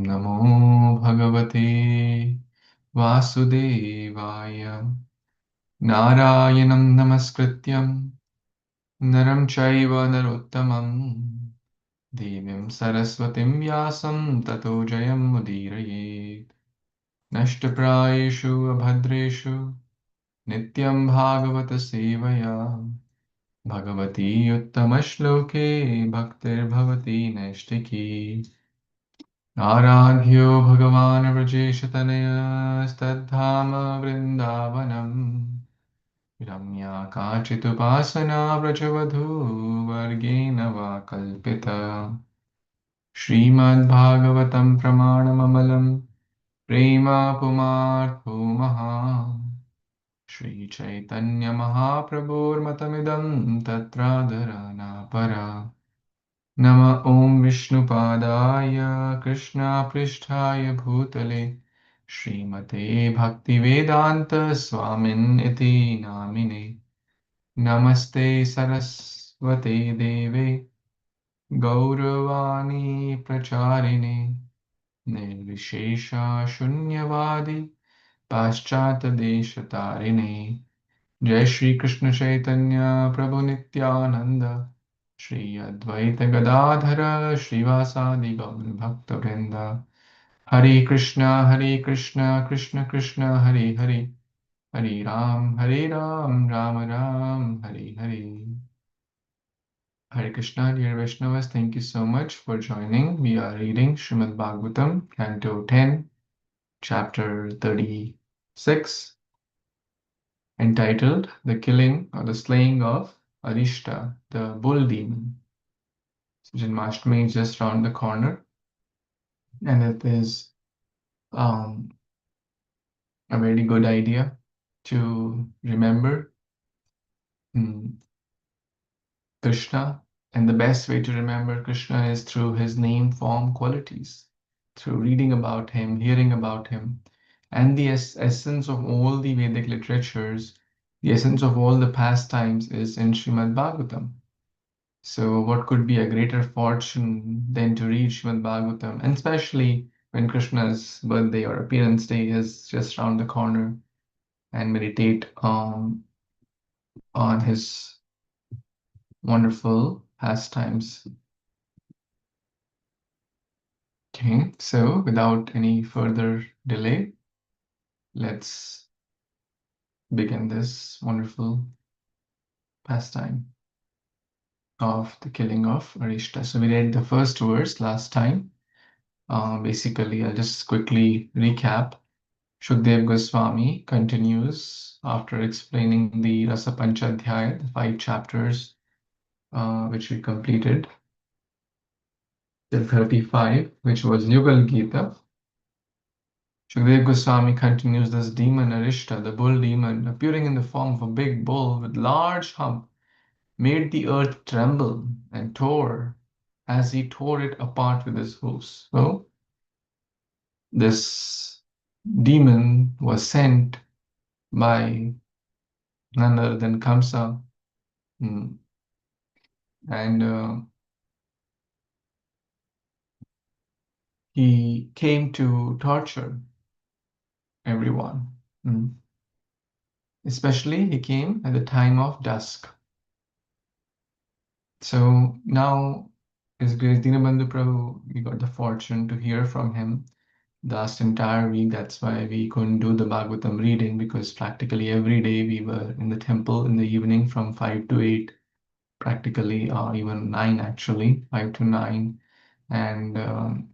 Namo Bhagavate Vasudevaya. Narayanam Namaskrityam Naram Chaiva Narottamam Devim Saraswatim Vyasam Tato Jayam Mudirayet. Nashtaprayeshu Abhadreshu Nityaṁ bhāgavata-sevayā Bhagavati uttamashloke Bhaktir bhavati naishtiki. Ārādhyo Bhagavāna Vrajeshatanaya Stadhāma Vrindavanam Ramya Kāchitupāsana Vrajavadhu Vargena va kalpita. Śrīmad-Bhāgavatam pramanamamalam Prema pumartho maha. Śrī Caitanya-Mahāprabhur matamidam tatradharana para. Nama Om Vishnupadaya Krishna Pristhaya Bhutale Srimate Bhaktivedanta Swamin iti namine. Namaste Saraswate Deve Gauravani Pracharine Nirvishesha Shunyavadi Paschata Deshatarine. Jai Shri Krishna Chaitanya Prabhu Nityananda Shri Advaita Gadadhara Shrivasadi Gaur Bhakta Vrinda. Hare Krishna Krishna Krishna Hare Hare Hare Ram Ram Ram Hare Hare. Hare Krishna, dear Vaishnavas, thank you so much for joining. We are reading Śrīmad-Bhāgavatam, Canto 10, Chapter 36, entitled The Killing or the Slaying of Arishta, the Bull Demon. So Janmashtami is just around the corner, and it is a very good idea to remember Krishna. And the best way to remember Krishna is through his name, form, qualities, through reading about him, hearing about him. And the essence of all the Vedic literatures, the essence of all the pastimes is in Śrīmad-Bhāgavatam. So what could be a greater fortune than to read Śrīmad-Bhāgavatam, and especially when Krishna's birthday or appearance day is just around the corner, and meditate on his wonderful pastimes. Okay, so without any further delay, let's begin this wonderful pastime of the killing of Arishta. So we read the first verse last time. Basically, I'll just quickly recap. Shukdev Goswami continues after explaining the Rasa Panchadhyaya, the 5 chapters which we completed till 35, which was Yugal Gita. Shukdev Goswami continues, this demon Arishta, the bull demon, appearing in the form of a big bull with large hump, made the earth tremble and tore as he tore it apart with his hooves. So this demon was sent by none other than Kamsa, and he came to torture everyone. Especially he came at the time of dusk. So now His Grace Dinabandhu Prabhu, we got the fortune to hear from him the last entire week. That's why we couldn't do the Bhagavatam reading, because practically every day we were in the temple in the evening from 5 to 8, practically even 9 actually, 5 to 9, and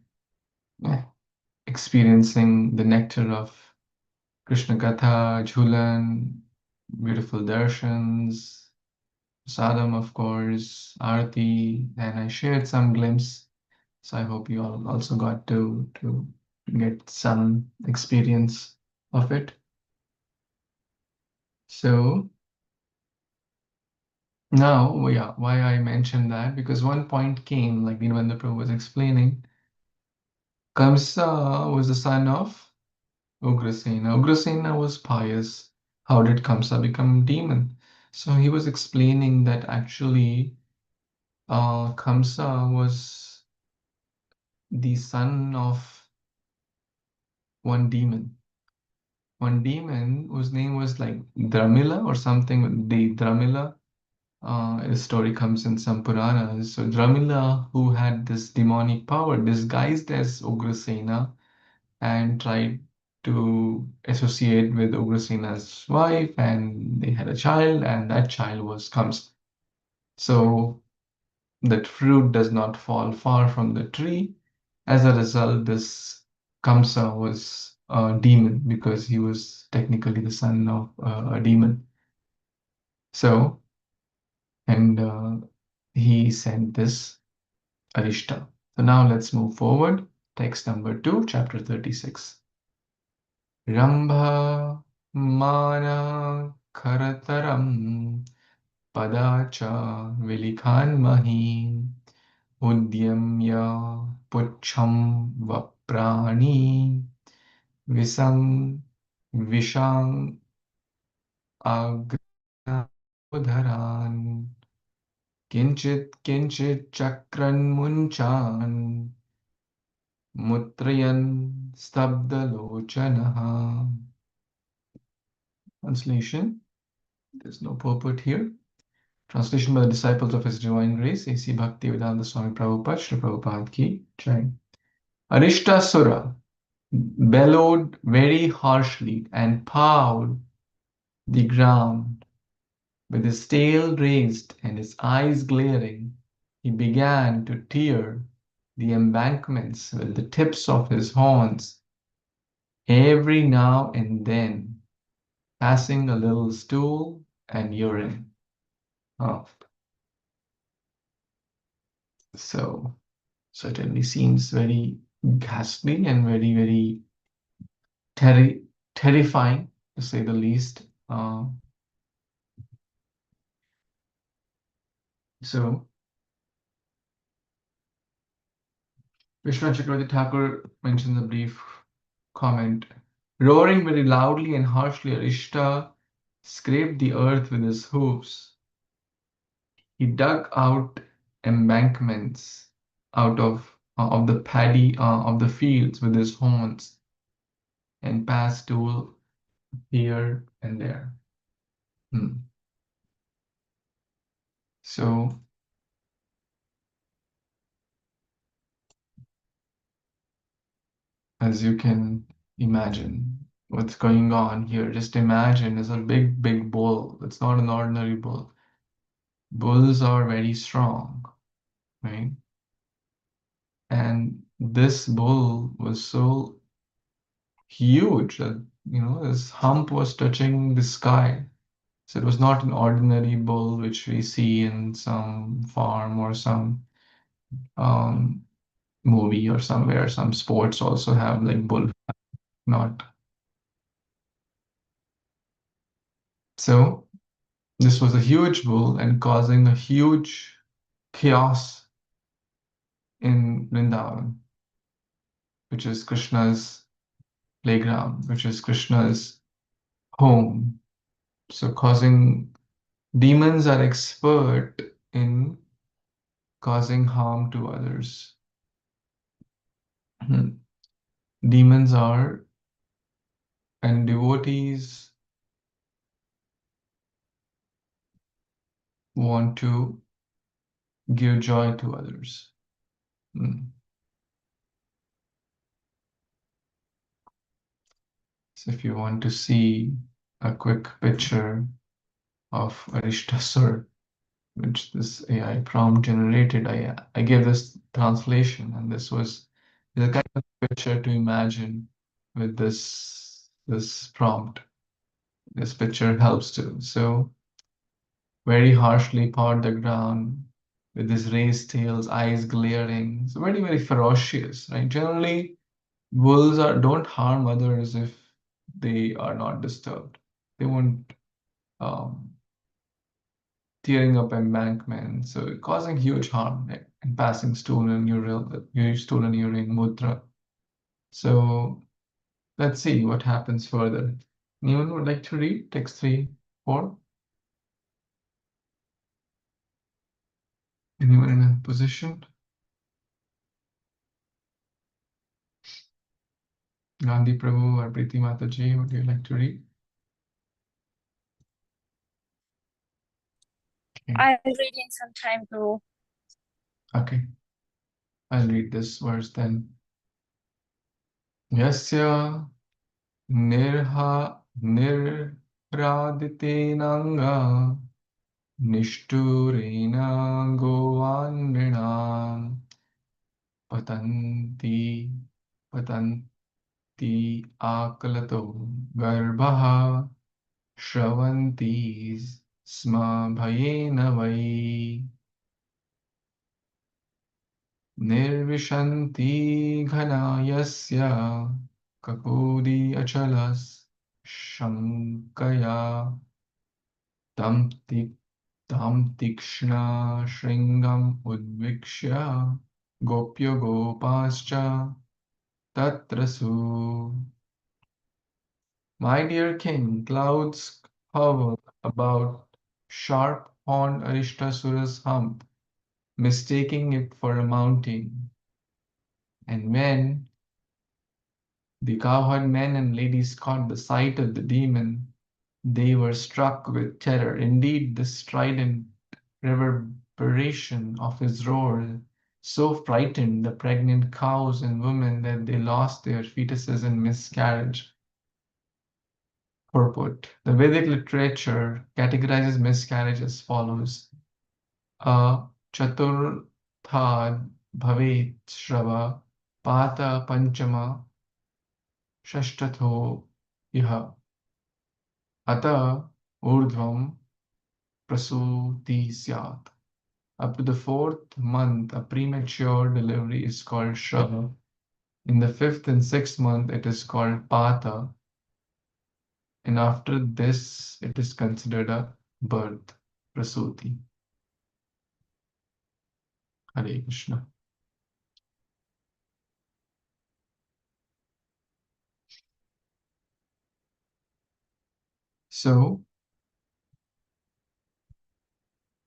experiencing the nectar of Kṛṣṇa Katha, Jhulan, beautiful darshans, sadam, of course, arati, and I shared some glimpse. So I hope you all also got to get some experience of it. So now, yeah, why I mentioned that, because one point came, like Dinabandhu Prabhu was explaining, Kamsa was the son of Ugrasena. Ugrasena was pious. How did Kamsa become demon? So he was explaining that actually Kamsa was the son of one demon. One demon whose name was like Dramila or something. The Dramila, the story comes in some Puranas. So Dramila, who had this demonic power disguised as Ugrasena and tried to associate with Ugrasena's wife, and they had a child, and that child was Kamsa. So that fruit does not fall far from the tree. As a result, this Kamsa was a demon because he was technically the son of a demon. So, and he sent this Arishta. So now let's move forward. Text number 2, chapter 36. Rambha mana karataram padacha vilikhan mahim udyamya puchham vaprani visam vishang agradharan kinchit kinchit chakran munchan mutrayan stabdalochanaha. Translation. There's no purport here. Translation by the disciples of His Divine Grace, A.C. Bhaktivedanta Swami Prabhupada, Srila Prabhupada Ki Jai. Arishtasura bellowed very harshly and pawed the ground. With his tail raised and his eyes glaring, he began to tear the embankments with the tips of his horns, every now and then passing a little stool and urine. Oh, so certainly seems very ghastly and very, very terrifying, to say the least. So Vishnu Chakravarti Thakur mentions a brief comment. Roaring very loudly and harshly, Arishta scraped the earth with his hooves. He dug out embankments out of the paddy of the fields with his horns and passed stool here and there. So as you can imagine what's going on here, just imagine is a big, big bull. It's not an ordinary bull. Bulls are very strong, right? And this bull was so huge that, his hump was touching the sky. So it was not an ordinary bull which we see in some farm or some um, movie or somewhere. Some sports also have like bull, not. So this was a huge bull and causing a huge chaos in Vrindavan, which is Krishna's playground, which is Krishna's home. So causing demons are expert in causing harm to others. Demons are, and devotees want to give joy to others. So if you want to see a quick picture of Arishtasur, which this AI prompt generated, I gave this translation, and this was the kind of picture to imagine with this prompt. This picture helps too. So very harshly pawed the ground with his raised tails, eyes glaring. So very, very ferocious, right? Generally, wolves don't harm others if they are not disturbed. They won't tearing up embankments, so causing huge harm, right? And passing stool and urine, mudra. So let's see what happens further. Anyone would like to read text 3, 4? Anyone in a position? Gandhi Prabhu or Preeti Mataji, would you like to read? Okay. I'll read in some time, Guru. Okay. I'll read this verse then. Yasya nirhraditenanga nishturena govandrina patanti patanti akalato garbha shravanti sma bhayena vai nirvishanti ghana yasya kakudi achalas shankaya tam tikshna shringam udvikshya gopyo gopascha tatrasu. My dear king, clouds hover about sharp-horned Arishtasura's hump, mistaking it for a mountain. And when the cowherd men and ladies caught the sight of the demon, they were struck with terror. Indeed, the strident reverberation of his roar so frightened the pregnant cows and women that they lost their fetuses in miscarriage. Purport. The Vedic literature categorizes miscarriage as follows. A chaturthad bhavet shrava pata panchama shashtatho iha ata urdhvam prasuti syat. Up to the fourth month, a premature delivery is called shrava. In the fifth and sixth month, it is called pata. And after this, it is considered a birth, prasuti. Hare Krishna. So,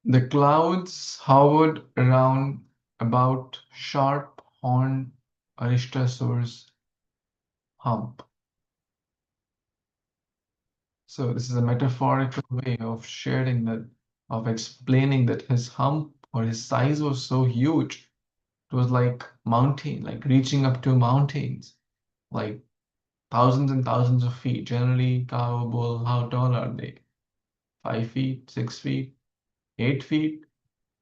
the clouds hovered around about sharp-horned Arishtasura's hump. So this is a metaphorical way of sharing that, of explaining that his hump or his size was so huge. It was like mountain, like reaching up to mountains, like thousands and thousands of feet. Generally, cow, bull, how tall are they? 5 feet, 6 feet, 8 feet?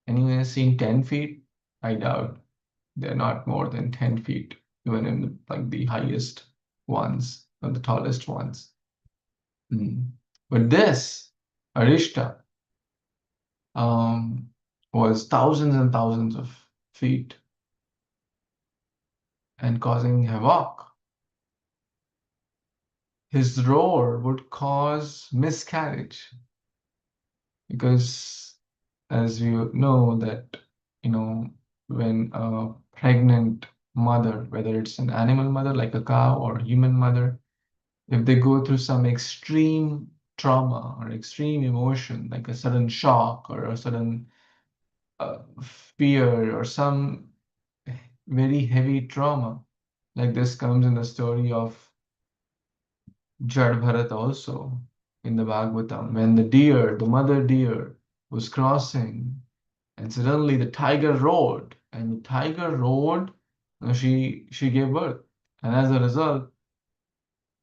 Anyone has seen 10 feet? I doubt. They're not more than 10 feet, even in like the highest ones or the tallest ones. But this Arishta was thousands and thousands of feet and causing havoc. His roar would cause miscarriage because, as you know, that when a pregnant mother, whether it's an animal mother like a cow or a human mother, if they go through some extreme trauma or extreme emotion, like a sudden shock or a sudden fear or some very heavy trauma, like this comes in the story of Jad Bharat also in the Bhagavatam, when the mother deer, was crossing, and suddenly the tiger roared, and the tiger roared, she gave birth, and as a result,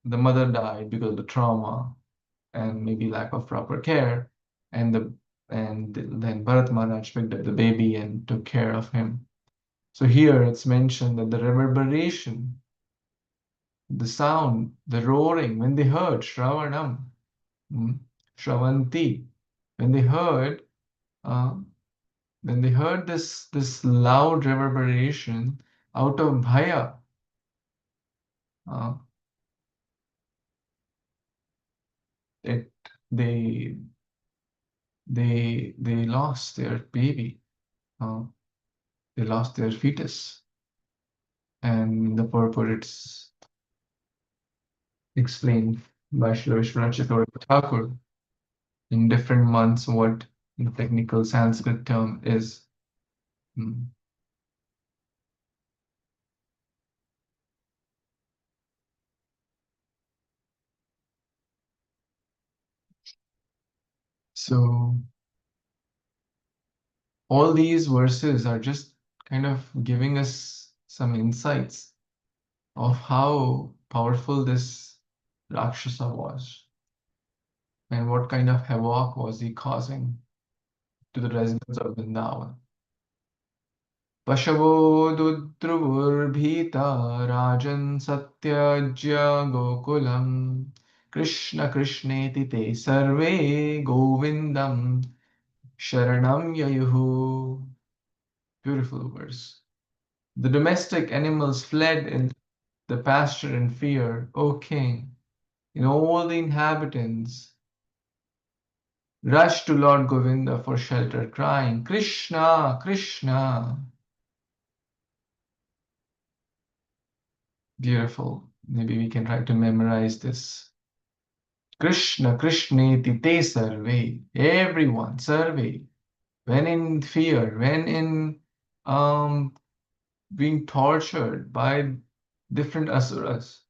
the mother died because of the trauma and maybe lack of proper care, and then Bharat Maharaj picked up the baby and took care of him. So here it's mentioned that the reverberation, the sound, the roaring, when they heard Shravanam, Shravanti, when they heard, uh, this loud reverberation out of bhaya, uh, it they they lost their baby, they lost their fetus, and in the purport it's explained by Srila Vishwanath Chakravarti Thakur in different months what the technical Sanskrit term is. Mm. So all these verses are just kind of giving us some insights of how powerful this Rakshasa was and what kind of havoc was he causing to the residents of Vrindavan. Pashavo dudruvurбhīta rajan satyajya gokulam Kṛṣṇa Kṛṣṇeti te sarve govindam sharanam yayuhu. Beautiful verse. The domestic animals fled in the pasture in fear, O king, and all the inhabitants rushed to Lord Govinda for shelter, crying, Kṛṣṇa, Kṛṣṇa. Beautiful. Maybe we can try to memorize this. Kṛṣṇa, Kṛṣṇeti te sarve. Everyone, sarve. When in fear, when in being tortured by different asuras.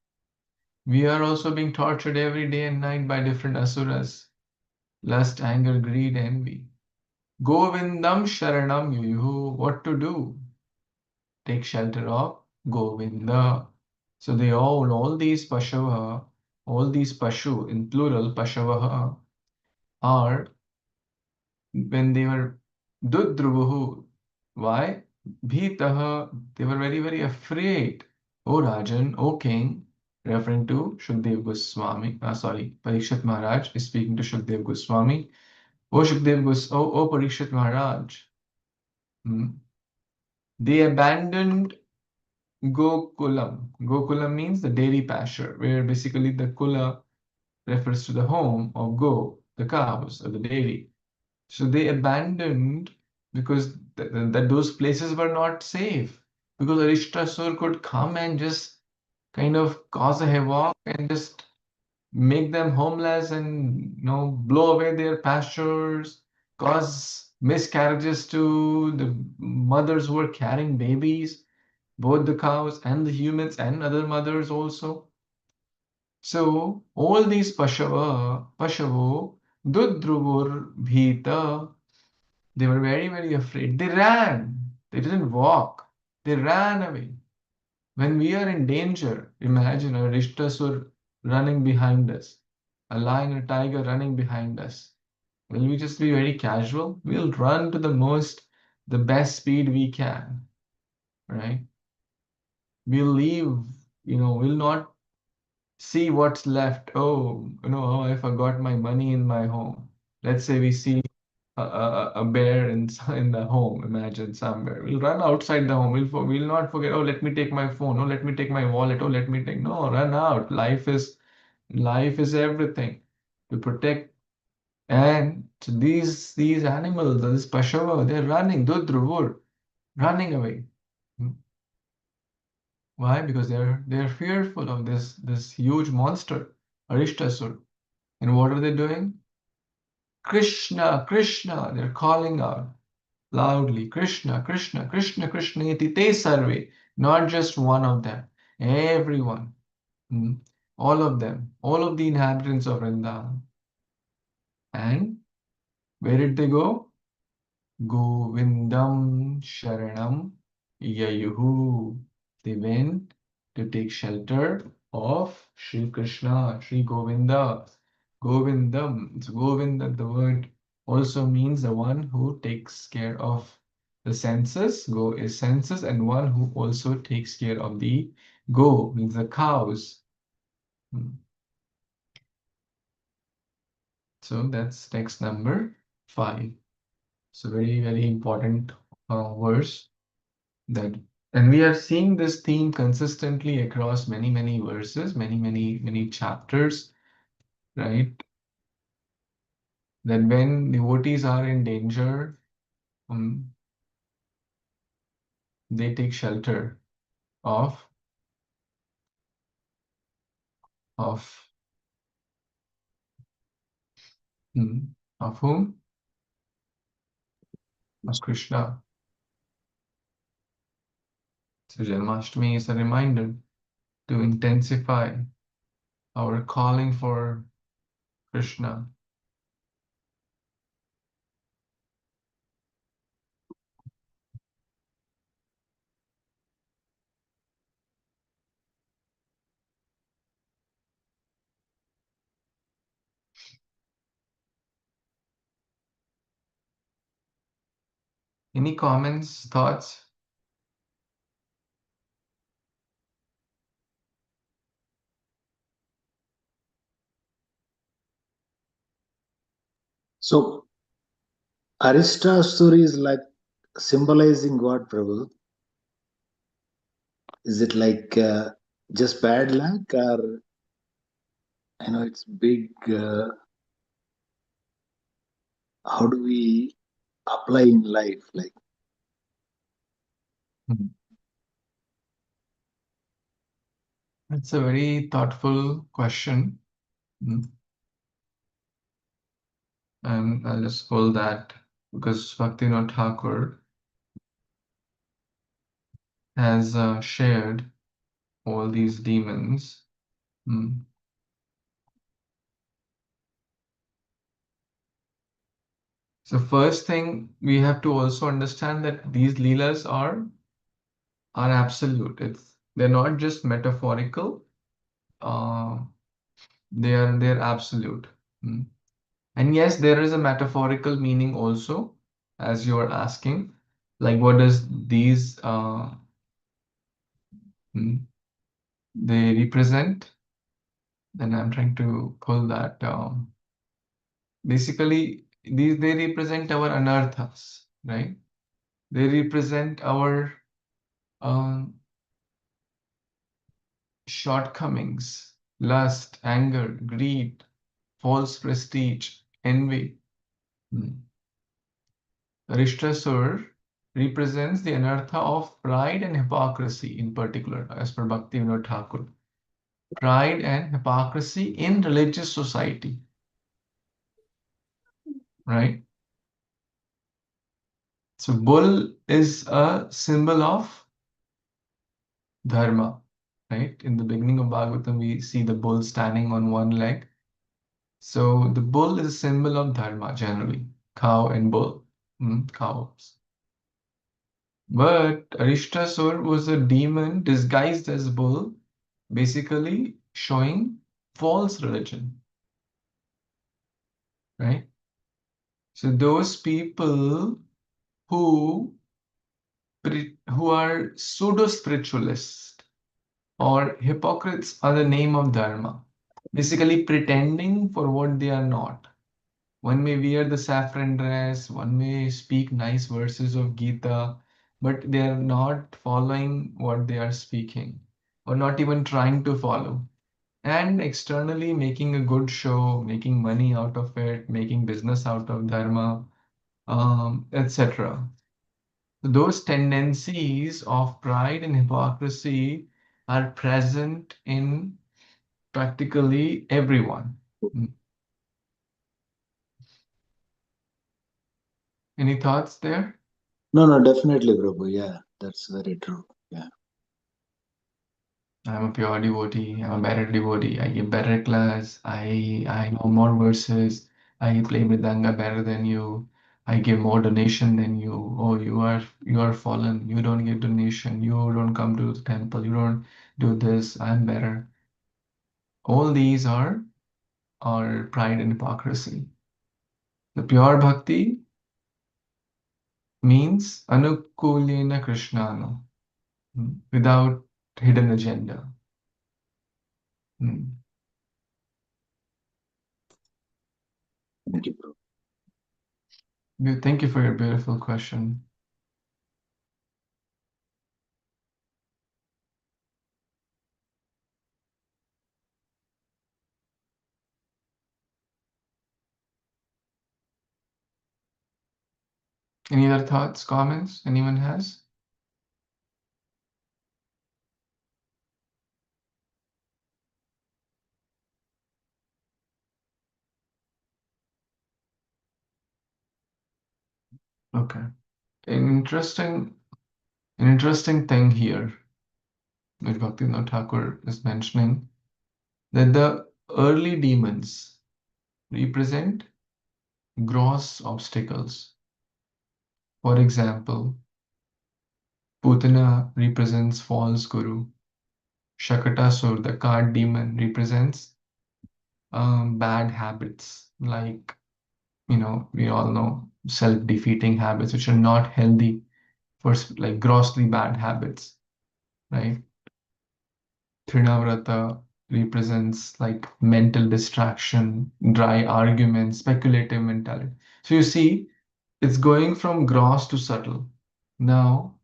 We are also being tortured every day and night by different asuras. Lust, anger, greed, envy. Govindam sharanam yuyuhu. What to do? Take shelter of Govinda. So they all these Pashavaha, all these Pashu, in plural, Pashavaha, are when they were Dudruvuhu. Why? Bhitaha, they were very, very afraid. O Rajan, O King, referring to Shukdev Goswami, Parikshit Maharaj is speaking to Shukdev Goswami. O O Parikshit Maharaj, they abandoned Gokulam. Gokulam means the dairy pasture, where basically the Kula refers to the home of Go, the cows, or the dairy. So they abandoned because that those places were not safe. Because Arishtasur could come and just kind of cause a havoc and just make them homeless and blow away their pastures, cause miscarriages to the mothers who were carrying babies, both the cows and the humans and other mothers also. So all these Pashavo, Dudruvur Bhita, they were very, very afraid. They ran. They didn't walk. They ran away. When we are in danger, imagine a Rishtasur running behind us, a lion or tiger running behind us. Will we just be very casual? We'll run to the best speed we can, right? We'll leave, we'll not see what's left. Oh, I forgot my money in my home. Let's say we see a bear in the home, imagine somewhere. We'll run outside the home. We'll not forget, oh, let me take my phone. Oh, let me take my wallet. Oh, let me take. No, run out. Life is everything to protect. And so these animals, this Pashava, they're running, Dudruvur, running away. Why? Because they're fearful of this huge monster, Arishtasur. And what are they doing? Kṛṣṇa, Kṛṣṇa, they're calling out loudly, Kṛṣṇa, Kṛṣṇa, Kṛṣṇa, Kṛṣṇeti te sarve, not just one of them, everyone, all of them, all of the inhabitants of Vrindavan. And where did they go? Govindam Sharanam Yayuhu. They went to take shelter of Sri Krishna, Sri Govinda. Govindam. So Govinda, the word also means the one who takes care of the senses. Go is senses, and one who also takes care of the go means the cows. So that's text number 5. So very, very important verse that, and we are seeing this theme consistently across many, many verses, many, many, many chapters, right? That when devotees are in danger, they take shelter of of of whom? Of Krishna. So Janmashtami is a reminder to intensify our calling for Krishna. Any comments, thoughts? So Arista's story is like symbolizing what, Prabhu? Is it like just bad luck, or it's big? How do we apply in life? Like, That's a very thoughtful question. And I'll just hold that because Bhaktivinoda Thakur has shared all these demons. So first thing, we have to also understand that these leelas are absolute. They're not just metaphorical. They're absolute. And yes, there is a metaphorical meaning also, as you're asking. Like, what does these they represent? Then I'm trying to pull that down. Basically, they represent our anarthas, right? They represent our shortcomings, lust, anger, greed, false prestige, envy. Arishtasur represents the anartha of pride and hypocrisy in particular, as per Bhaktivinoda Thakur. Pride and hypocrisy in religious society, right? So bull is a symbol of dharma, right? In the beginning of Bhagavatam, we see the bull standing on one leg. So the bull is a symbol of dharma generally, cow and bull, cows. But Arishtasur was a demon disguised as bull, basically showing false religion, right? So those people who are pseudo-spiritualists or hypocrites are the name of dharma, basically pretending for what they are not. One may wear the saffron dress, one may speak nice verses of Gita, but they are not following what they are speaking, or not even trying to follow. And externally making a good show, making money out of it, making business out of dharma, etc. Those tendencies of pride and hypocrisy are present in practically everyone. Any thoughts there? no, definitely, Prabhu. Yeah, that's very true. Yeah. I'm a pure devotee. I'm a better devotee. I give better class. I know more verses. I play mridanga better than you. I give more donation than you. Oh, you are fallen. You don't give donation. You don't come to the temple. You don't do this. I'm better. All these are pride and hypocrisy. The pure bhakti means anukulyena krishnano, without hidden agenda. Thank you, Prabhu. Thank you for your beautiful question. Any other thoughts, comments anyone has? Okay. An interesting thing here, which Bhaktivinoda Thakur is mentioning, that the early demons represent gross obstacles. For example, Putana represents false guru. Shakatasur, the card demon, represents bad habits, like we all know self-defeating habits, which are not healthy, for like grossly bad habits, right? Trinavrata represents like mental distraction, dry arguments, speculative mentality. So you see, it's going from gross to subtle. Now,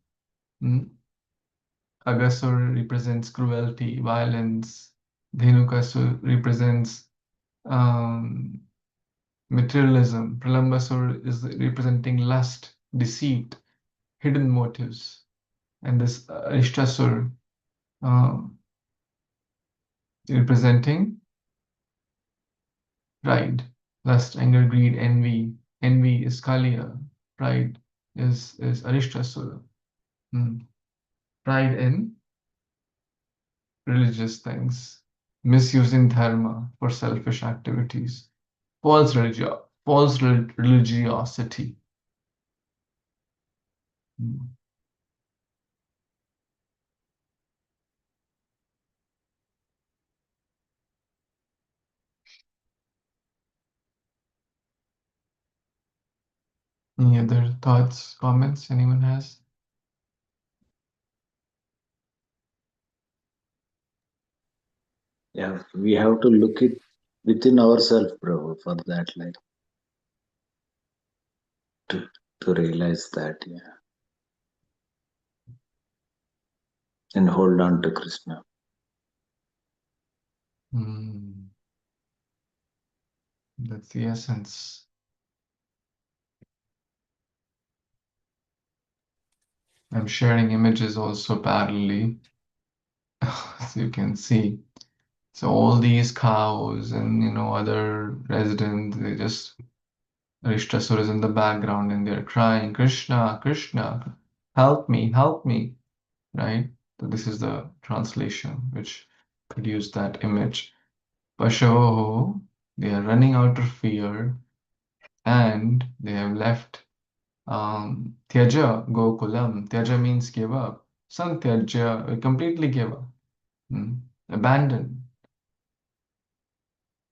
Agasur represents cruelty, violence. Dhenukasur represents materialism. Pralambasur is representing lust, deceit, hidden motives. And this Ishtasur representing pride, lust, anger, greed, envy. Envy is Kaliya. Pride is Arishtasura. Pride in religious things, misusing dharma for selfish activities, false religiosity. Any other thoughts, comments anyone has? Yeah, we have to look it within ourselves, Prabhu, for that, like to realize that, yeah, and hold on to Kṛṣṇa. That's the essence. I'm sharing images also parallelly, so you can see. So all these cows and other residents, they just Rishtasur is in the background and they're crying, Kṛṣṇa, Kṛṣṇa, help me, right? So this is the translation which produced that image. Pashoho, they are running out of fear and they have left Tyaja Gokulam. Tyaja means give up. Santyajya, completely give up. Abandon.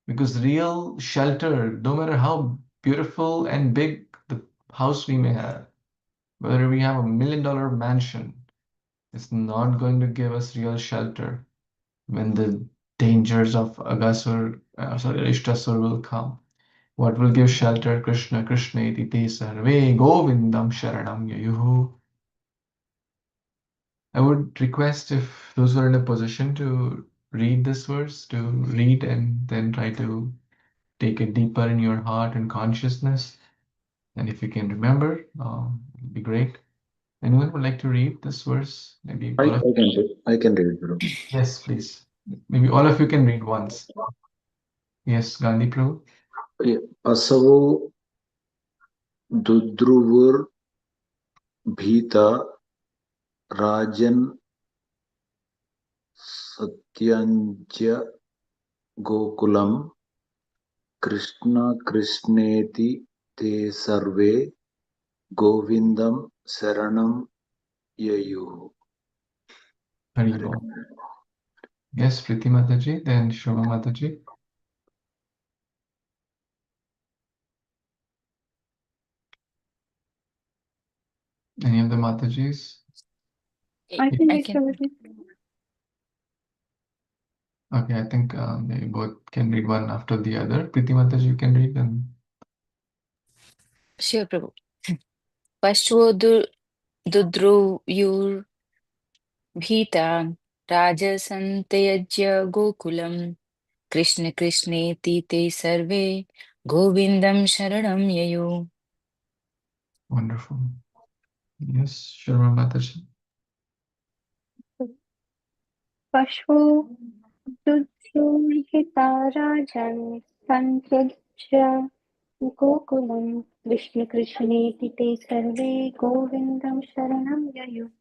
Because real shelter, no matter how beautiful and big the house we may have, whether we have $1 million mansion, it's not going to give us real shelter when the dangers of Ishtasur will come. What will give shelter? Kṛṣṇa, Kṛṣṇa iti te sarve govindam sharanam yayuhu. I would request if those who are in a position to read this verse, to read and then try to take it deeper in your heart and consciousness. And if you can remember, it'd be great. Anyone would like to read this verse? Maybe all of I can read, Prabhu. Yes, please. Maybe all of you can read once. Yes, Gandhi Prabhu. Asavo Dudruvur Bhita Rajan Satyanja Gokulam Kṛṣṇa Kṛṣṇeti te sarve Govindam Saranam Yayuhu. Hari Bol. Yes, Priti Mataji, then Shoma Mataji. Any of the Matajis? I can read everything. Okay, I think they both can read one after the other. Priti Mataji, you can read them. Sure, Prabhu. Pashvo Dudruyur Bhitan Rajasantayajya Gokulam Kṛṣṇa Kṛṣṇeti te sarve Govindam Sharanam Yayu. Wonderful. Yes, Shoma Mataji. Pashvo Dudrurhita Rajan Santyajya Gokulam Krishna Krishneti Te Sarve Govindam Sharanam Yayu.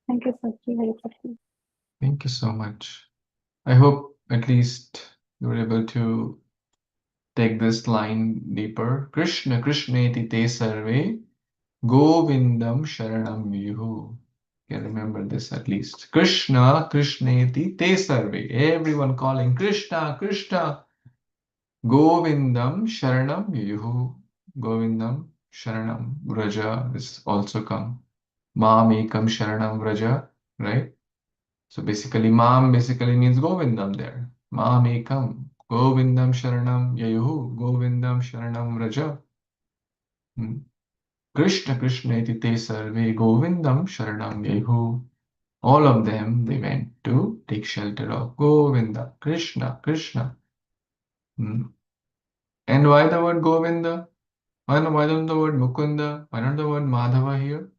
Thank you, Sachi. Hari Krishna. Thank you so much. I hope at least you were able to take this line deeper. Kṛṣṇa Kṛṣṇeti te sarve Govindam Sharanam Yuhu. You can remember this at least. Kṛṣṇa Kṛṣṇeti te sarve. Everyone calling Kṛṣṇa, Kṛṣṇa. Govindam Sharanam Yuhu. Govindam Sharanam Vraja is also come. Mam Ekam Sharanam Vraja, right? So basically, Mam basically means Govindam there. Mam Ekam, Govindam Sharanam Yayuhu, Govindam Sharanam Vraja. Kṛṣṇa Kṛṣṇa iti te sarve Govindam Sharanam Yayuhu. All of them, they went to take shelter of Govinda, Kṛṣṇa, Kṛṣṇa. And why the word Govinda? Why not the word Mukunda? Why not the word Madhava here?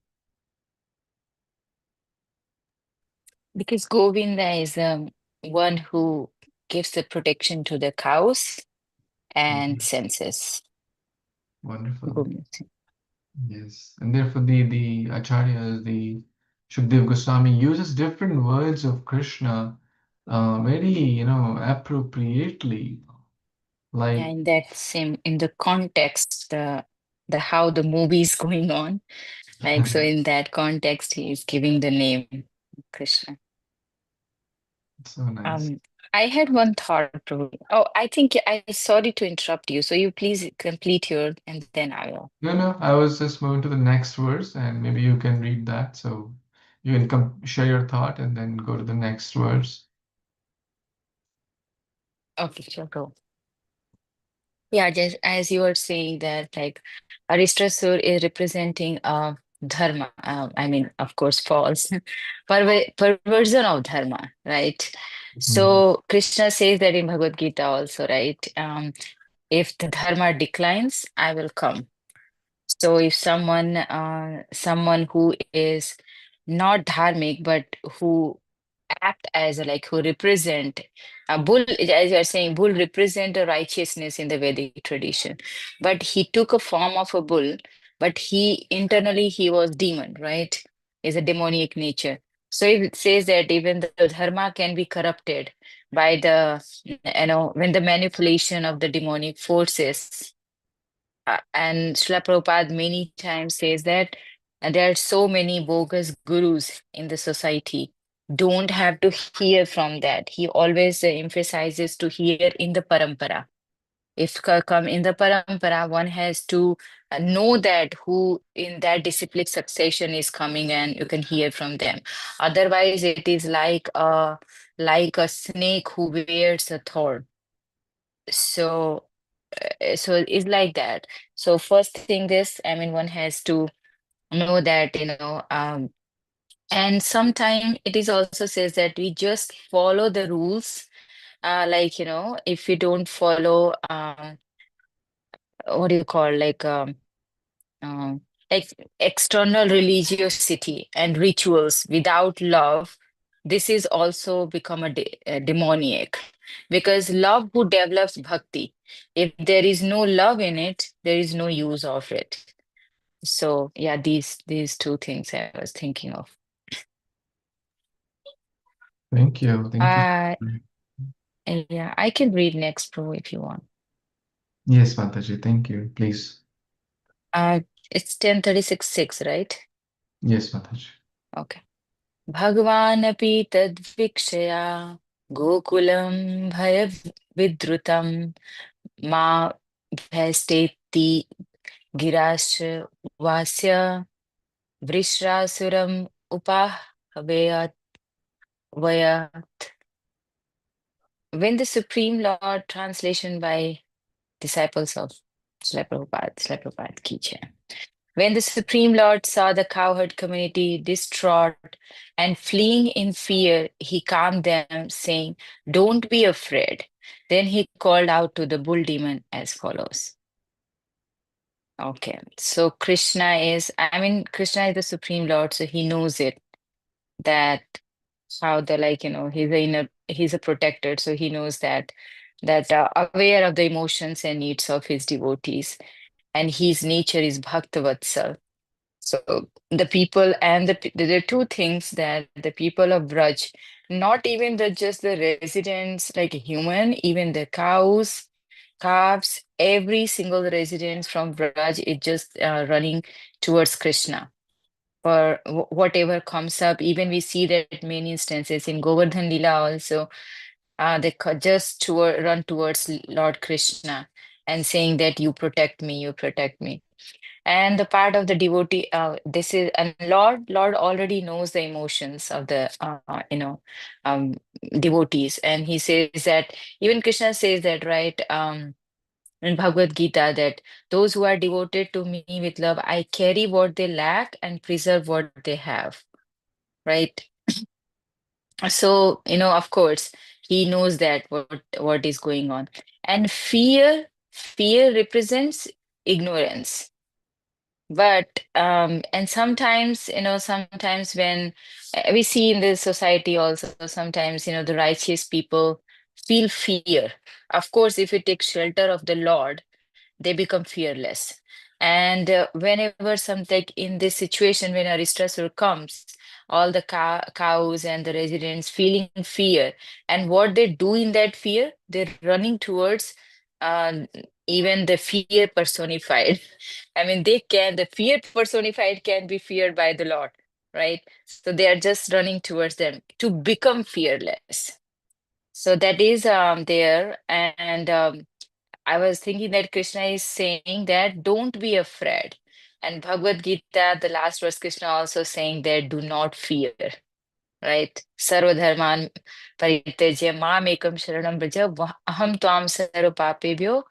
Because Govinda is one who gives the protection to the cows and senses. Wonderful. Govinda. Yes. And therefore the Acharyas, the Shukdev Goswami uses different words of Krishna very, appropriately. Like, Yeah, in that same, in the context, the how the movie is going on, like, so in that context, he is giving the name Krishna. so nice. I had one thought, Prabhu. Oh, I think I sorry to interrupt you. So you please complete your, and then I will. No, I was just moving to the next verse, and maybe you can read that. So you can share your thought and then go to the next verse. Okay, sure, go. Yeah, just as you were saying that, like, Aristasur is representing dharma. I mean, of course, false perversion of dharma, right? So Krishna says that in Bhagavad Gita also, right? If the dharma declines, I will come. So if someone who is not dharmic, but who act as a, like, who represent a bull, as you are saying, bull represent a righteousness in the Vedic tradition, but he took a form of a bull, but he internally he was demon, right? Is a demonic nature. So it says that even the dharma can be corrupted by the, when the manipulation of the demonic forces. And Srila Prabhupada many times says that there are so many bogus gurus in the society. Don't have to hear from that. He always emphasizes to hear in the parampara. If come in the parampara, one has to know that who in that disciplic succession is coming, and you can hear from them. Otherwise, it is like a snake who wears a thorn. So it's like that. So first thing this, I mean, one has to know that, and sometime it is also says that we just follow the rules. Like, if we don't follow, what do you call, um, like external religiosity and rituals without love, this is also become a demoniac. Because love who develops bhakti, if there is no love in it, there is no use of it. So yeah, these two things I was thinking of. Thank you. Uh yeah, I can read next, Pro, if you want. Yes, Mataji, thank you. Please. Uh it's 10:36:6, right? Yes, Mataji. Okay. Bhagavanapi tadvikshaya gokulam bhaya vidrutam ma bhaisteti girasya vasya vrishra upahavayat vaya. When the Supreme Lord, translation by disciples of Śrīla Prabhupada ki jai. When the Supreme Lord saw the cowherd community distraught and fleeing in fear, he calmed them, saying, "Don't be afraid." Then he called out to the bull demon as follows. Okay, so Krishna is the Supreme Lord, so he knows it, that how the, he's a protector, so he knows that aware of the emotions and needs of his devotees, and his nature is Bhaktavatsal. So the people and there are two things, that the people of Braj, not even just the residents like human, even the cows, calves, every single resident from Braj is just running towards Krishna for whatever comes up. Even we see that many instances in Govardhan Lila also, they just run towards Lord Krishna. and saying that you protect me, you protect me. And the part of the devotee, this is, and Lord already knows the emotions of the, um, devotees. And he says that, even Krishna says that, right, in Bhagavad Gita, that those who are devoted to me with love, I carry what they lack and preserve what they have, right? So, of course, he knows that what is going on. And fear represents ignorance. But and sometimes, sometimes when we see in this society also, sometimes, the righteous people feel fear. Of course, if we take shelter of the Lord, they become fearless. And whenever something in this situation, when a stressor comes, all the cows and the residents feeling fear, and what they do in that fear, they're running towards uh, even the fear personified. I mean, the fear personified can be feared by the Lord, right? So they are just running towards them to become fearless. So that is there. And I was thinking that Krishna is saying that don't be afraid. And Bhagavad Gita, the last verse, Krishna also saying that do not fear, right? Sarva dharman parityajya mam ekam sharanam braja aham tvam sarva papebhyo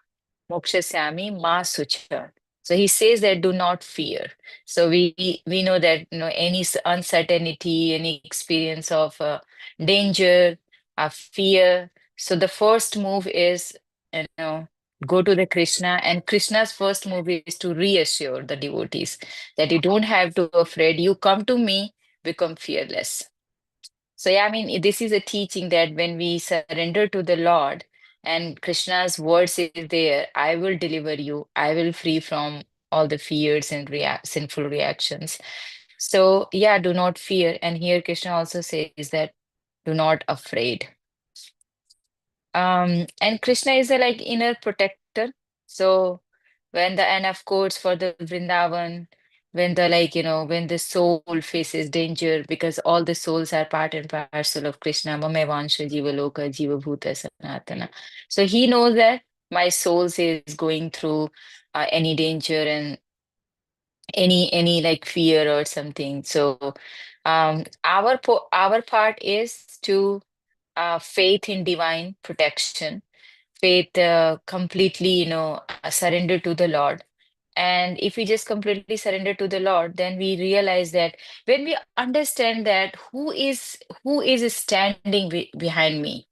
mokshasami ma sucha. So he says that do not fear. So we know that, any uncertainty, any experience of danger, fear. So the first move is, you know go to the Krishna, and Krishna's first move is to reassure the devotees that you don't have to afraid. You come to me, become fearless. So yeah, I mean, this is a teaching that when we surrender to the Lord, and Krishna's words is there, I will deliver you, I will free from all the fears and sinful reactions. So yeah, do not fear. And here Krishna also says that do not afraid. And Krishna is a like inner protector. So and of course for the Vrindavan, when the when the soul faces danger, because all the souls are part and parcel of Krishna, Mame Vansha Jiva Loka Jiva Bhuta Sanatana. So he knows that my soul is going through any danger and any like fear or something. So our part is to faith in divine protection, faith completely, surrender to the Lord. And if we just completely surrender to the Lord, then we realize that when we understand that who is standing behind me,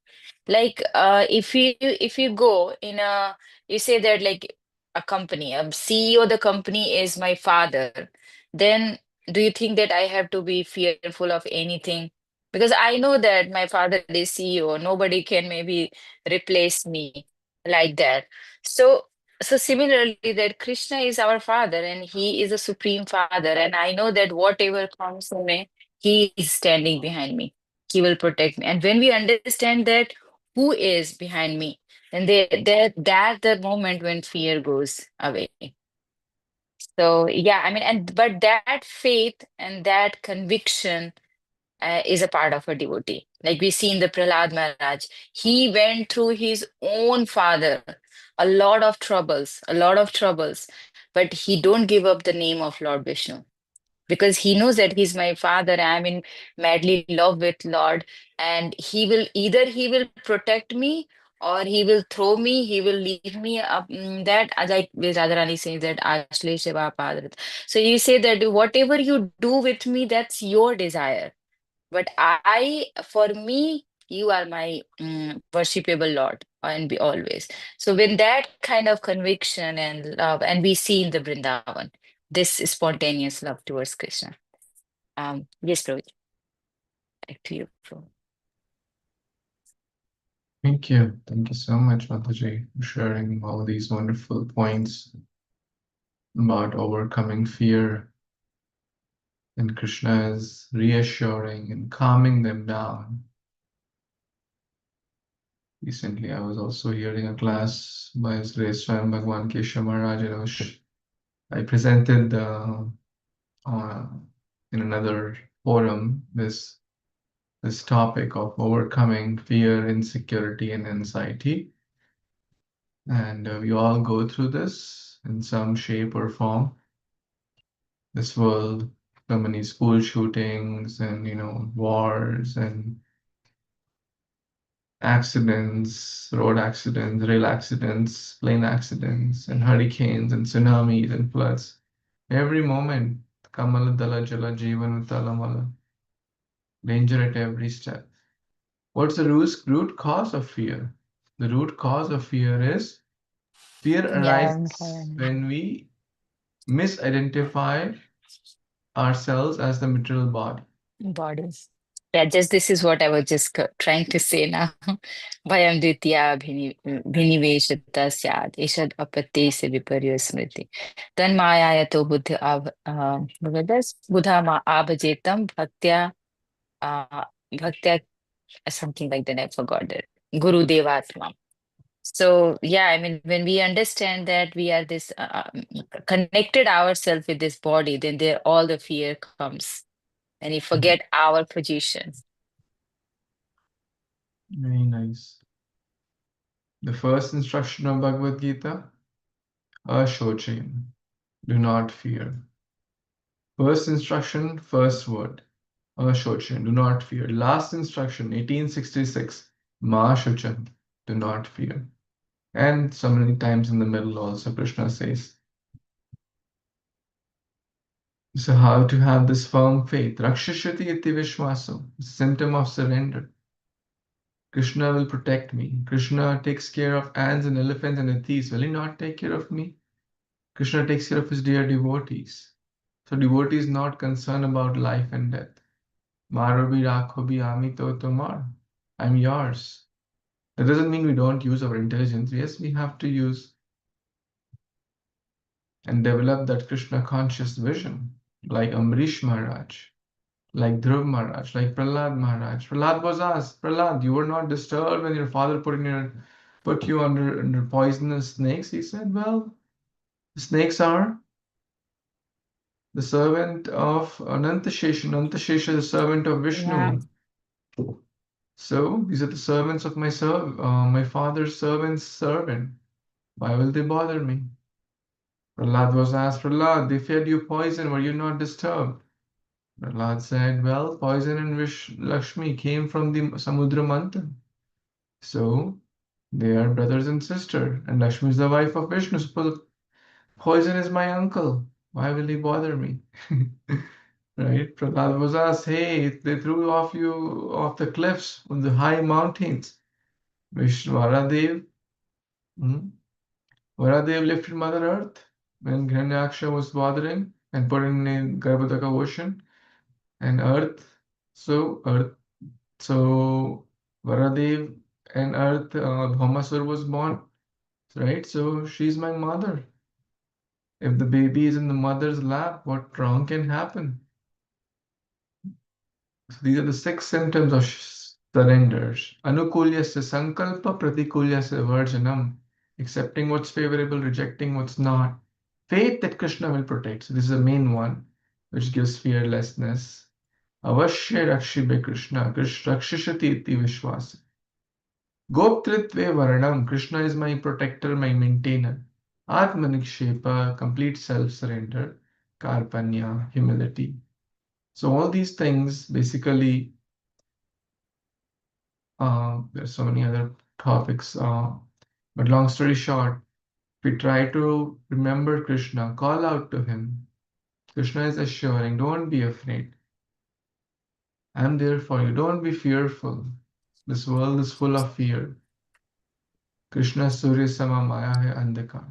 like if you go in a, you say that like a company, a CEO of the company is my father, then do you think that I have to be fearful of anything? Because I know that my father is CEO, nobody can maybe replace me like that. So similarly, that Krishna is our father and he is a supreme father, and I know that whatever comes to me, he is standing behind me, he will protect me. And when we understand that who is behind me, and that the moment when fear goes away. So yeah, I mean, and but that faith and that conviction is a part of a devotee. Like we see in the Prahlad Maharaj, he went through his own father a lot of troubles, but he don't give up the name of Lord Vishnu, because he knows that he's my father. I'm in madly love with Lord, and he will protect me, or he will throw me, he will leave me up. That like Radharani says that Ashle Shiva Padrat. So you say that whatever you do with me, that's your desire. But for me, you are my worshipable Lord and be always. So when that kind of conviction and love, and we see in the Vrindavan, this spontaneous love towards Krishna. Yes, Prabhu, back to you, Prabhu. Thank you. Thank you so much, Mataji, for sharing all these wonderful points about overcoming fear. And Krishna is reassuring and calming them down. Recently, I was also hearing a class by His Grace Swayam Bhagwan Keshav Maharaj. I presented in another forum this topic of overcoming fear, insecurity, and anxiety. And we all go through this in some shape or form. This world, so many school shootings and, wars and accidents, road accidents, rail accidents, plane accidents, and hurricanes and tsunamis and floods. Every moment, Kamala Dala Jala Jeevan Talamala. Danger at every step. What's the root cause of fear? The root cause of fear is fear Yeah, arises when we misidentify ourselves as the material body. bodies. Yeah, just this is what I was just trying to say now. Bhayam ditya bhiniveshata syad. Ishad apatti se viparyo smriti. Tan maya yato buddha what was this? Buddha ma abhajetam bhaktya bhaktya something like that. I forgot it. Guru Devatma. So yeah, I mean, when we understand that we are this connected ourselves with this body, then there all the fear comes, and you forget our position. Very nice. The first instruction of Bhagavad Gita, Ashochayam, do not fear. First instruction, first word, Ashochayam, do not fear. Last instruction, 1866, Ma Shucham, do not fear. And so many times in the middle also, Krishna says. So how to have this firm faith? Rakshashati iti vishwaso, symptom of surrender. Krishna will protect me. Krishna takes care of ants and elephants and the thieves. Will he not take care of me? Krishna takes care of his dear devotees. So devotee is not concerned about life and death. Marobi rakhobi ami to tomar. I'm yours. That doesn't mean we don't use our intelligence. Yes, we have to use and develop that Krishna conscious vision, like Amrish Maharaj, like Dhruv Maharaj, like Prahlad Maharaj. Prahlad was asked, Prahlad, you were not disturbed when your father put you under poisonous snakes? He said, well, the snakes are the servant of Anantashesha. Anantashesha is the servant of Yeah. Vishnu. So these are the servants of my father's servant's servant. Why will they bother me? Prahlad was asked, Prahlad, they fed you poison. Were you not disturbed? Prahlad said, well, poison and Lakshmi came from the Samudra Manthan. So they are brothers and sisters. And Lakshmi is the wife of Vishnu. So poison is my uncle. Why will he bother me? Right? Prahlad was asked, hey, they threw you off the cliffs on the high mountains. Varadev, Varadev lifted Mother Earth when Hiranyaksha was bothering and put in the Garbhodaka ocean and Earth. So Varadev and Earth, Bhaumasura was born, right? So she's my mother. If the baby is in the mother's lap, what wrong can happen? So these are the 6 symptoms of surrender. Anukulyasya sankalpa, pratikulyasya varjanam. Accepting what's favorable, rejecting what's not. Faith that Krishna will protect. So this is the main one, which gives fearlessness. Avashya rakshibe Krishna, rakshishati iti vishwasa. Goptritve varanam, Krishna is my protector, my maintainer. Atmanikshepa, complete self-surrender. Karpanya, humility. So all these things basically, there's so many other topics, but long story short, we try to remember Krishna, call out to him. Krishna is assuring, don't be afraid. I'm there for you. Don't be fearful. This world is full of fear. Krishna Surya Sama Maya Hai Andhakar.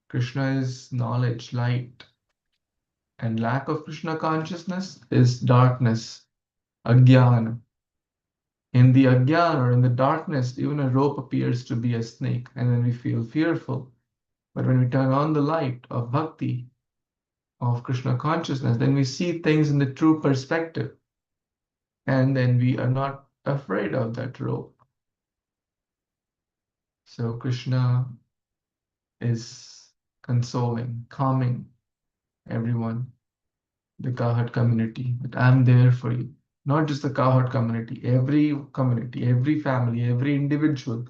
Krishna is knowledge, light, and lack of Krishna consciousness is darkness, ajnana. In the ajnana or in the darkness, even a rope appears to be a snake, and then we feel fearful. But when we turn on the light of bhakti, of Krishna consciousness, then we see things in the true perspective. And then we are not afraid of that rope. So Krishna is consoling, calming everyone, the Cowherd community, that I'm there for you. Not just the Cowherd community, every family, every individual.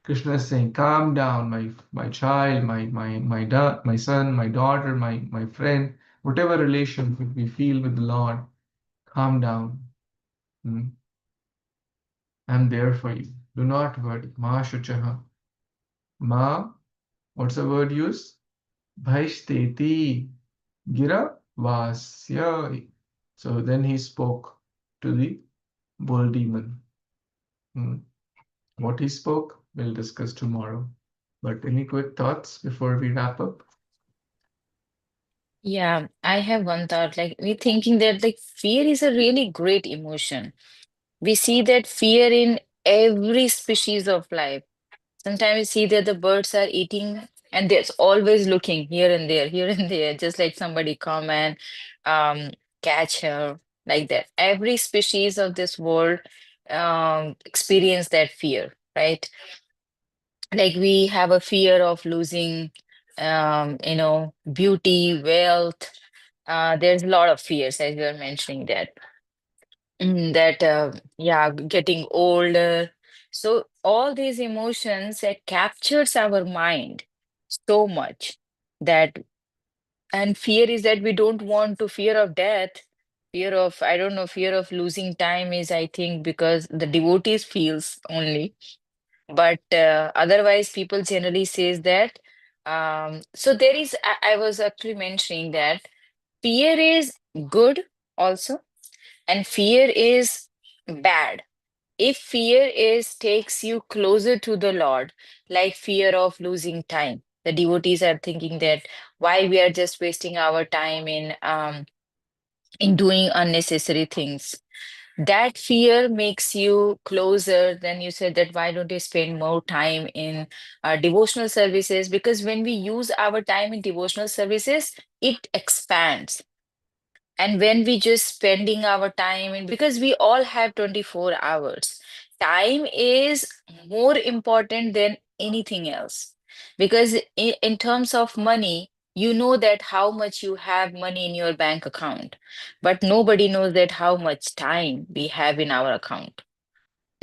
Krishna is saying, calm down, my child, my son, my daughter, my friend, whatever relationship we feel with the Lord, calm down. I'm there for you. Do not worry. Ma shuchaha. Ma, what's the word used? Bhaishteti gira vasya. So then he spoke to the bull demon. What he spoke, we'll discuss tomorrow. But any quick thoughts before we wrap up? Yeah, I have one thought. Like we're thinking that like fear is a really great emotion. We see that fear in every species of life. Sometimes we see that the birds are eating and they're always looking here and there, here and there, just like somebody come and um, catch her like that. Every species of this world experience that fear, right? Like we have a fear of losing, beauty, wealth. There's a lot of fears, as you are mentioning that. Yeah, getting older. So all these emotions that captures our mind so much that, and fear is that we don't want to fear of death, fear of, I don't know, fear of losing time is, I think, because the devotees feels only, but otherwise people generally says that. So there is, I was actually mentioning that fear is good also, and fear is bad. If fear is takes you closer to the Lord, like fear of losing time, the devotees are thinking that why we are just wasting our time in doing unnecessary things. That fear makes you closer. Then you said that why don't you spend more time in devotional services? Because when we use our time in devotional services, it expands. And when we just spending our time in, because we all have 24 hours, time is more important than anything else. Because in terms of money, you know that how much you have money in your bank account, but nobody knows that how much time we have in our account.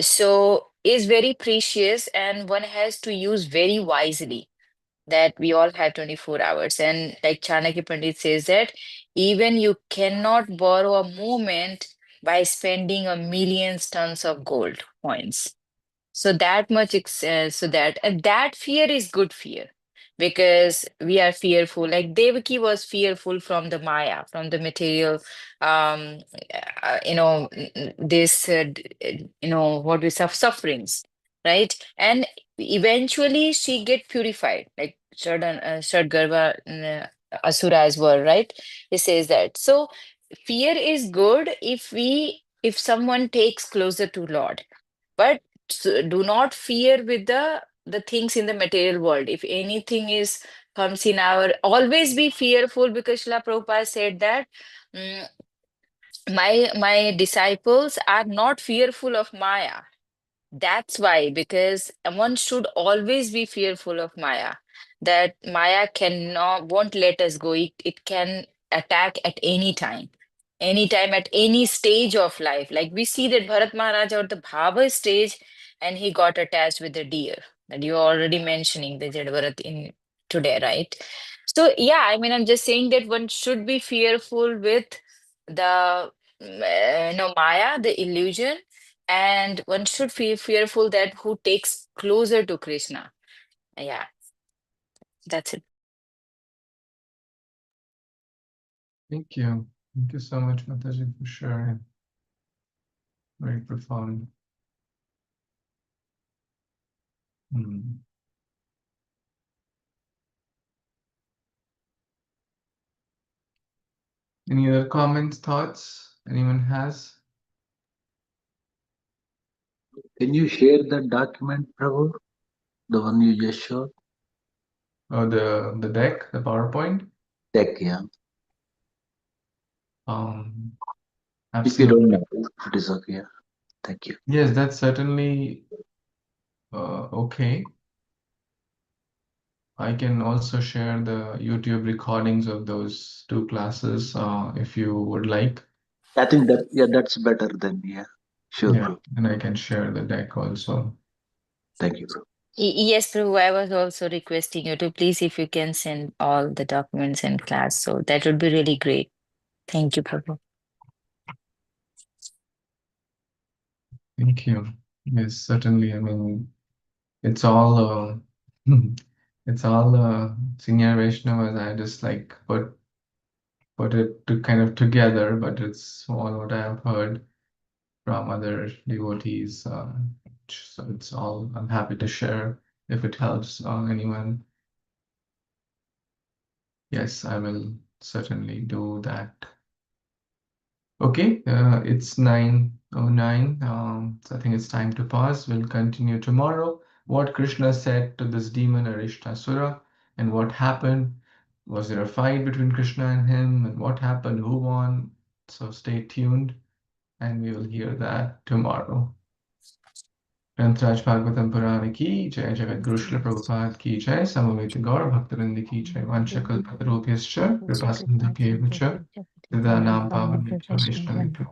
So is very precious and one has to use very wisely, that we all have 24 hours. And like Chanakya Pandit says that even you cannot borrow a moment by spending a million tons of gold coins. So that much, so that, and that fear is good fear, because we are fearful. Like Devaki was fearful from the Maya, from the material, um, this, what we sufferings, right? And eventually she get purified, like Shadgarva Asuras were, right? He says that. So fear is good if someone takes closer to Lord, but do not fear with the things in the material world. If anything is comes in our, always be fearful, because Srila Prabhupada said that mm, my disciples are not fearful of Maya. That's why, because one should always be fearful of Maya. That Maya cannot, won't let us go. It can attack at any time, at any stage of life. Like we see that Bharat Maharaj or the Bhava stage, and he got attached with the deer. That you are already mentioning the Jadavarat in today, right? So yeah, I mean, I'm just saying that one should be fearful with the Maya, the illusion, and one should feel fearful that who takes closer to Krishna. Yeah, that's it. Thank you. Thank you so much, Mataji, for sharing. Very profound. Any other comments, thoughts anyone has? Can you share that document, Prabhu? The one you just showed? Oh, the deck, the PowerPoint? Deck, yeah. If you don't Absolutely. know, it is okay. Yeah. Thank you. Yes, that's certainly okay. I can also share the YouTube recordings of those two classes if you would like. I think that, yeah, that's better than, yeah. Sure, Yeah, Prabhu. and I can share the deck also. Thank you, Prabhu. Yes, Prabhu, I was also requesting you to please, if you can send all the documents in class, so that would be really great. Thank you, Prabhu. Thank you. Yes, certainly. I mean, it's all it's all senior Vaishnavas. I just like put it to kind of together, but it's all what I have heard from other devotees. So it's all I'm happy to share if it helps anyone. Yes, I will certainly do that. Okay, it's 9:09. So I think it's time to pause. We'll continue tomorrow. What Krishna said to this demon Arishtasura and what happened. Was there a fight between Krishna and him? And what happened? Who won? So stay tuned and we will hear that tomorrow. ग्रंथराज Bhagavatam पुराण की जय, जगत गुरु श्रील प्रभुपाद की जय, समवेत गौर भक्तवृंद की जय, वंशकल्पतरुभ्यश्च कृपा सिन्धुभ्येव च, पतितानां पावनेभ्यो वैष्णवेभ्यो